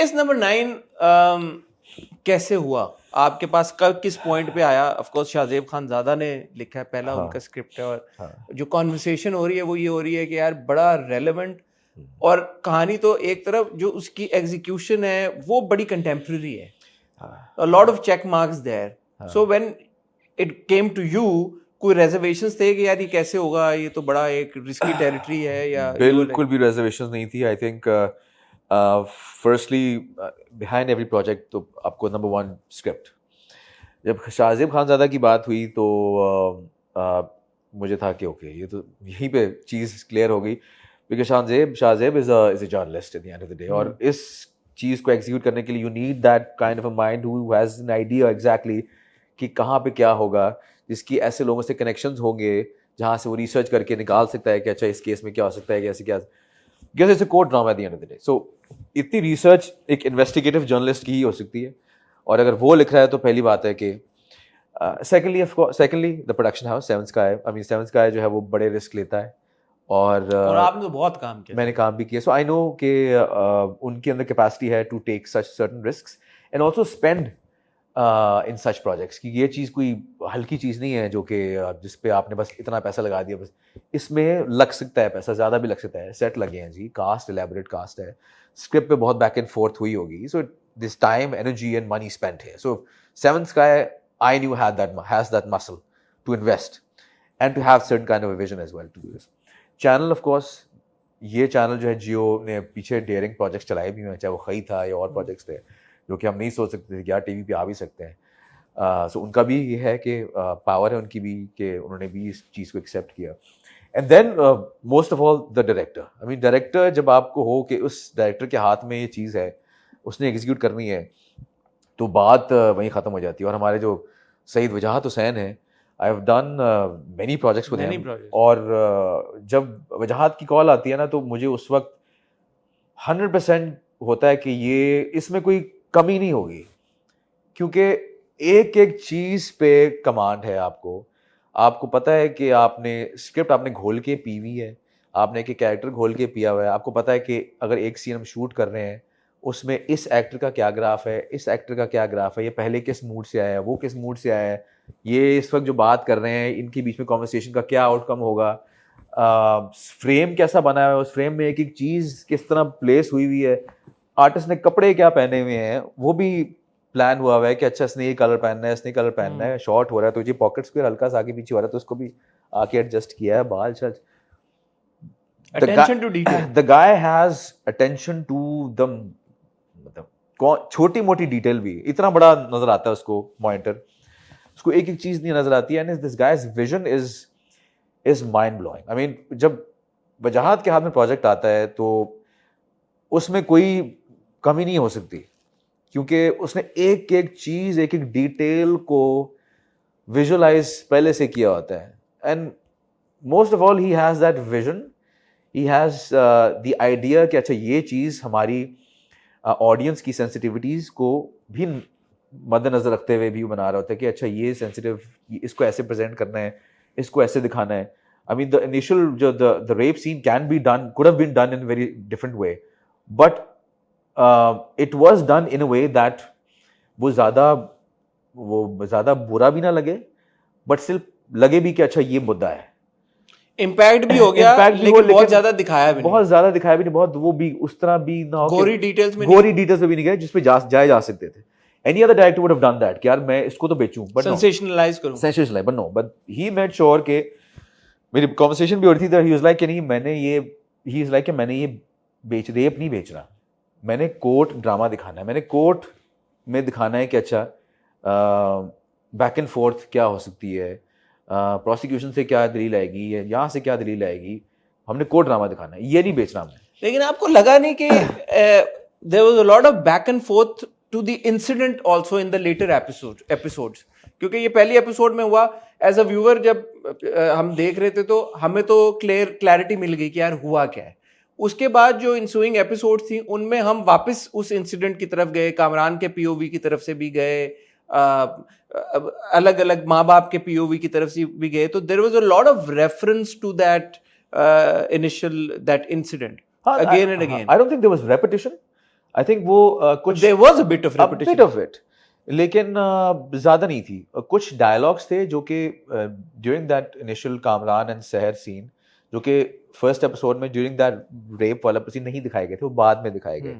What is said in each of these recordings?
Case number 9 कैसे हुआ आपके पास, कब किस पॉइंट पे आया? ऑफ कोर्स शाहजेब खानजादा ने लिखा है, पहला उनका स्क्रिप्ट है, और जो कॉन्वर्सेशन हो रही है वो ये हो रही है कि यार बड़ा रेलेवेंट, और कहानी तो एक तरफ जो उसकी एग्जीक्यूशन है वो बड़ी कंटेम्प्रेरी है, a lot of check marks there. So when it came to you, कोई reservations थे कि यार ये कैसे होगा, ये तो बड़ा एक रिस्की टेरिटरी है, या बिल्कुल भी reservations नहीं थी. I think firstly behind every project तो आपको number one script. जब शाहजेब खानजादा की बात हुई तो मुझे था कि ओके ये तो यहीं पे चीज़ क्लियर हो गई, because Shahzeb is a journalist eight the end of the day, और इस चीज़ को एग्जीक्यूट करने के लिए you need that kind of a mind who has an idea exactly कि कहाँ पे क्या होगा, जिसकी ऐसे लोगों से कनेक्शंस होंगे जहाँ से वो रिसर्च करके निकाल सकता है कि अच्छा इस केस में क्या हो सकता है, कैसे क्या, because it's a court drama at the end of the day. So इतनी रिसर्च एक इन्वेस्टिगेटिव जर्नलिस्ट की ही हो सकती है, और अगर वो लिख रहा है तो पहली बात है कि secondly the production house seven sky जो है वो बड़े रिस्क लेता है, और आपने तो बहुत काम किया. मैंने काम भी किया, सो आई नो कि उनके अंदर कैपेसिटी है to take such certain risks and also spend in such projects, कि ये चीज़ कोई हल्की चीज़ नहीं है जो कि जिस पे आपने बस इतना पैसा लगा दिया, बस इसमें लग सकता है पैसा, ज़्यादा भी लग सकता है. सेट लगे हैं जी, कास्ट एलैबोरेट कास्ट है, स्क्रिप्ट पे बहुत बैक एंड फोर्थ हुई होगी, so this time energy and money spent है. So seven sky I knew has that muscle to invest and to have certain kind of a vision as well to do this. Channel of course, ये channel जो है जियो ने पीछे dairying projects चलाए भी हैं, चाहे वो खई था या और प्रोजेक्ट्स थे जो कि हम नहीं सोच सकते थे कि यार टीवी पे आ भी सकते हैं. सो उनका भी ये है कि पावर है उनकी भी कि उन्होंने भी इस चीज़ को एक्सेप्ट किया. And then most of all the director, I mean director जब आपको हो कि उस डायरेक्टर के हाथ में ये चीज़ है, उसने एग्जीक्यूट करनी है, तो बात वहीं ख़त्म हो जाती है. और हमारे जो सईद वजाहत हुसैन है, I have done many projects with him, और जब वजाहत की कॉल आती है ना तो मुझे उस वक्त 100% होता है कि ये इसमें कोई कमी नहीं होगी, क्योंकि एक एक चीज़ पे कमांड है. आपको पता है कि आपने स्क्रिप्ट आपने घोल के पी हुई है, आपने एक कैरेक्टर घोल के पिया हुआ है, आपको पता है कि अगर एक सीन हम शूट कर रहे हैं उसमें इस एक्टर का क्या ग्राफ है, इस एक्टर का क्या ग्राफ है, ये पहले किस मूड से आया है, वो किस मूड से आया है, ये इस वक्त जो बात कर रहे हैं इनके बीच में कॉन्वर्सेशन का क्या आउटकम होगा, फ्रेम कैसा बना है, उस फ्रेम में एक एक चीज़ किस तरह प्लेस हुई है, आर्टिस्ट ने कपड़े क्या पहने हुए हैं वो भी प्लान हुआ है कि अच्छा इसने ये कलर पहनना है, इसने कलर पहनना है, शॉर्ट हो रहा है तो ये पॉकेट्स पे हल्का सा आगे पीछे हो रहा है तो उसको भी आके एडजस्ट किया है, बाल shirt. Attention to detail. The guy has attention to the छोटी मोटी डिटेल भी इतना बड़ा नजर आता है उसको, मॉनिटर उसको एक एक चीज नहीं नजर आती है. And this guys vision is mind blowing. I mean जब वजाहत के हाथ में प्रोजेक्ट आता है तो उसमें कोई कमी नहीं हो सकती, क्योंकि उसने एक एक चीज एक एक डिटेल को विजुअलाइज पहले से किया होता है. And most of all he has that vision, he has the idea कि अच्छा ये चीज हमारी ऑडियंस की सेंसिटिविटीज़ को भी मद्देनजर रखते हुए भी बना रहा होता है कि अच्छा ये सेंसिटिव, इसको ऐसे प्रेजेंट करना है, इसको ऐसे दिखाना है. आई मीन द इनिशियल जो the rape scene can be done, could have been done in very different way, but it was done in a way that वो ज़्यादा बुरा भी ना लगे, बट स्टिल लगे भी कि अच्छा ये मुद्दा है. इम्पैक्ट भी हो गया, लेकिन बहुत ज्यादा दिखाया भी नहीं, बहुत वो भी उस तरह भी ना हो, गोरी डिटेल्स में भी नहीं गए जिस पे जाए जा सकते थे. Any other director would have done that कि यार मैं इसको तो बेचूं, बट सेंसेशनलाइज करूं, but no, but he made sure के मेरी कॉन्वर्सेशन भी हो रही थी, ही वाज लाइक कि नहीं मैंने ये रेप नहीं बेच रहा, मैंने कोर्ट ड्रामा दिखाना है, मैंने कोर्ट में दिखाना है कि अच्छा बैक एंड फोर्थ क्या हो सकती है, प्रोसिक्यूशन से क्या दलील आएगी, यहाँ से क्या दलील आएगी, हमने कोर्ट ड्रामा दिखाना है, ये नहीं बेचना हमने. लेकिन आपको लगा नहीं कि there was a lot of back and forth to the incident also in the later episodes? क्योंकि ये पहली एपिसोड में हुआ, एज अ व्यूअर जब हम देख रहे थे तो हमें तो क्लैरिटी मिल गई कि यार हुआ क्या है. उसके बाद जो इंसुइंग एपिसोड थी उनमें हम वापस उस इंसिडेंट की तरफ गए, कामरान के पीओवी की तरफ से भी गए, अलग अलग माँ बाप के पीओवी की तरफ से भी गए, तो there was a lot of reference to that initial that incident again and again. I don't think there was repetition. I think वो कुछ there was a bit of repetition, bit of it, लेकिन ज्यादा नहीं थी। कुछ dialogues थे जो कि during that initial Kamran and Sahar scene, जो कि फर्स्ट एपिसोड में ड्यूरिंग दैट रेप वाला सीन नहीं दिखाए गए थे, वो बाद में दिखाए गए।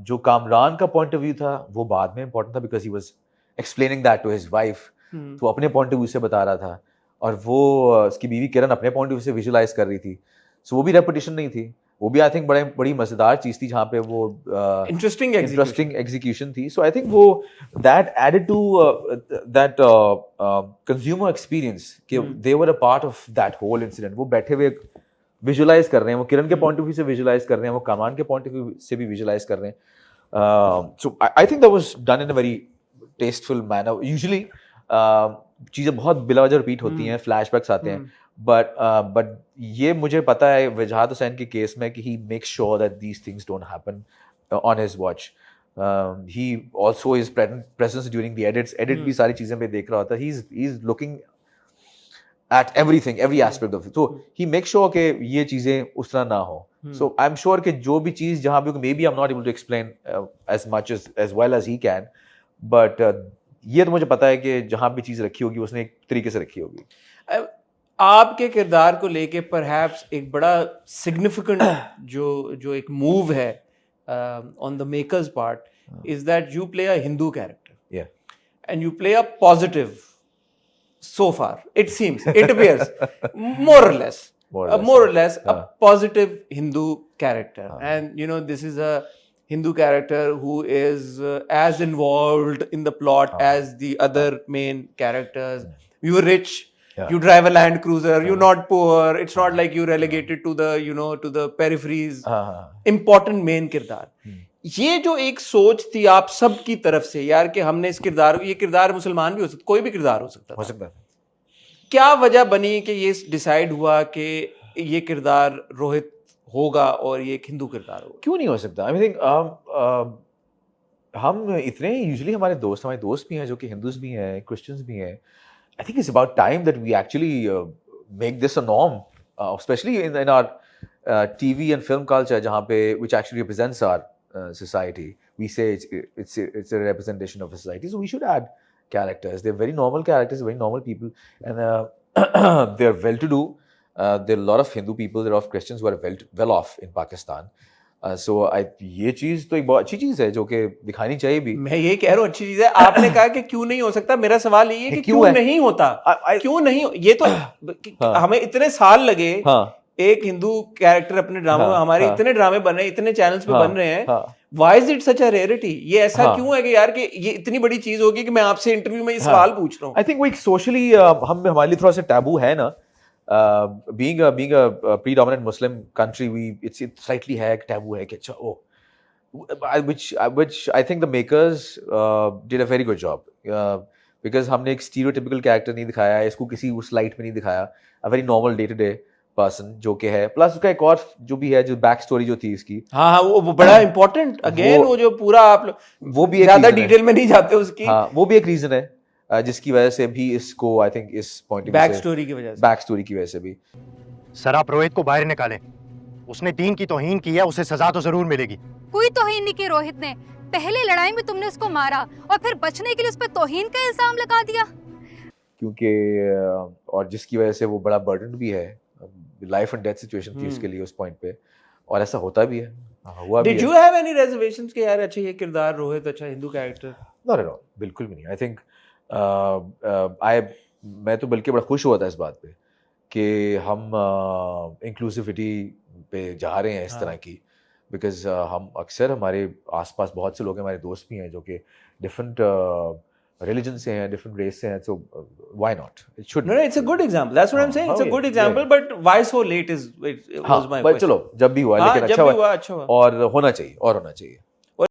जो कामरान का पॉइंट ऑफ व्यू था वो बाद में इंपॉर्टेंट था, because he was explaining that to his wife, तो अपने पॉइंट ऑफ व्यू से बता रहा था, और वो उसकी बीवी किरण अपने पॉइंट ऑफ व्यू से विजुलाइज कर रही थी। सो वो भी रेपिटेशन नहीं थी, वो भी आई थिंक बड़ी मजेदार चीज थी, जहाँ पे वो इंटरेस्टिंग एग्जीक्यूशन थी। सो आई थिंक वो that added to that consumer experience कि they were a part of that whole incident. वो बैठे हुए विजुलाइज कर रहे हैं, वो किरण के पॉइंट ऑफ व्यू से विजुलाइज कर रहे हैं, वो कामान के पॉइंट ऑफ व्यू से भी विजुलाइज कर रहे हैं। So I think that was done in a very tasteful manner. Usually चीजें बहुत बिलावजह रिपीट होती हैं, फ्लैशबैक्स आते हैं, बट ये मुझे पता है वजाहत हुसैन के केस में कि he makes sure that these things don't happen on his watch. He also is presence during the edit भी सारी चीजें पे देख रहा होता है। He's looking at everything, every aspect of it. So he makes sure कि ये चीजें उस तरह ना हो. So I'm sure कि जो भी चीज जहाँ भी, maybe I'm not able to explain as much as well as he can, but ये तो मुझे पता है कि जहाँ भी चीज रखी होगी उसने एक तरीके से रखी होगी। आपके किरदार को लेके परहैप्स एक बड़ा सिग्निफिकेंट जो एक मूव है on the makers part is that you play a Hindu character and you play a positive so far it seems, it appears more or less a positive Hindu character, and you know this is a Hindu character who is as involved in the plot as the other main characters. You were rich, you drive a Land Cruiser, you're not poor, it's not like you relegated to the, you know, to the peripheries. Important main किरदार। ये जो एक सोच थी आप सब की तरफ से यार कि हमने इस किरदार, ये किरदार मुसलमान भी हो सकता, कोई भी किरदार हो सकता था, क्या वजह बनी कि ये डिसाइड हुआ कि ये किरदार रोहित होगा और ये एक हिंदू किरदार होगा? क्यों नहीं हो सकता? आई थिंक हम इतने यूजुअली हमारे दोस्त भी हैं जो कि हिंदूज भी हैं, क्रिश्चियंस भी हैं। I think it's about time that we actually make this a norm, specially in our TV and film culture, जहाँ पे which actually represents our society. We say it's a representation of a society, so we should add characters. They're very normal characters, very normal people, and they're well-to-do. There are a lot of Hindu people, there are of Christians who are well off in Pakistan. So ये चीज तो एक बहुत अच्छी चीज है जो कि दिखानी चाहिए भी। मैं ये कह रहा हूँ अच्छी चीज है। आपने कहा कि क्यों नहीं हो सकता, मेरा सवाल ये है कि क्यों नहीं होता, क्यों नहीं? ये तो हमें इतने साल लगे एक हिंदू कैरेक्टर अपने ड्रामा में, हमारे इतने ड्रामे बन रहे हैं, इतने चैनल्स पे बन रहे हैं, why is it such a rarity? ये ऐसा क्यों है कि यार कि ये इतनी बड़ी चीज होगी कि मैं आपसे इंटरव्यू में ये सवाल पूछ रहा हूँ? आई थिंक वो एक सोशली हमारे लिए थोड़ा सा टैबू है ना, being a predominant Muslim country, it's slightly है, टैबू है कि अच्छा which I think the makers did a very good job, because हमने एक stereotypical character नहीं दिखाया है, इसको किसी उस लाइट में नहीं दिखाया, a very normal day to day person जो कि है, प्लस उसका एक और जो भी है जो बैक स्टोरी जो थी इसकी, हाँ वो बड़ा इंपॉर्टेंट, अगेन वो जो पूरा आप वो भी ज्यादा डिटेल में नहीं जाते उसकी, हाँ वो भी एक रीजन है जिसकी वजह से भी इसको आई थिंक इस पॉइंट बैक स्टोरी की वजह से भी। सर आप रोहित को बाहर निकालें, उसने दीन की तौहीन की है, उसे सजा तो जरूर मिलेगी। कोई तौहीन नहीं की रोहित ने, पहले लड़ाई में तुमने उसको मारा और फिर बचने के लिए उस पर तौहीन का इल्जाम लगा दिया, क्योंकि और जिसकी वजह से वो बड़ा बर्डन भी है, लाइफ एंड डेथ सिचुएशन थी उसके लिए उस पॉइंट पे, और ऐसा होता भी है, हुआ भी है। Did you have any reservations कि यार अच्छा ये किरदार रोहित अच्छा Hindu character? Not at all, बिल्कुल भी नहीं। आई थिंक मैं तो बल्कि बड़ा खुश हुआ था इस बात पे कि हम इंक्लूसिविटी पे जा रहे हैं इस तरह की, बिकॉज हम अक्सर हमारे आसपास बहुत से लोग हैं, हमारे दोस्त भी हैं जो कि डिफरेंट religion से हैं, different race से हैं, so why not? It should. No, it's a good example. That's what I'm saying. It's a good example, but why so late was my question. चलो जब भी हुआ, लेकिन अच्छा हुआ और होना चाहिए।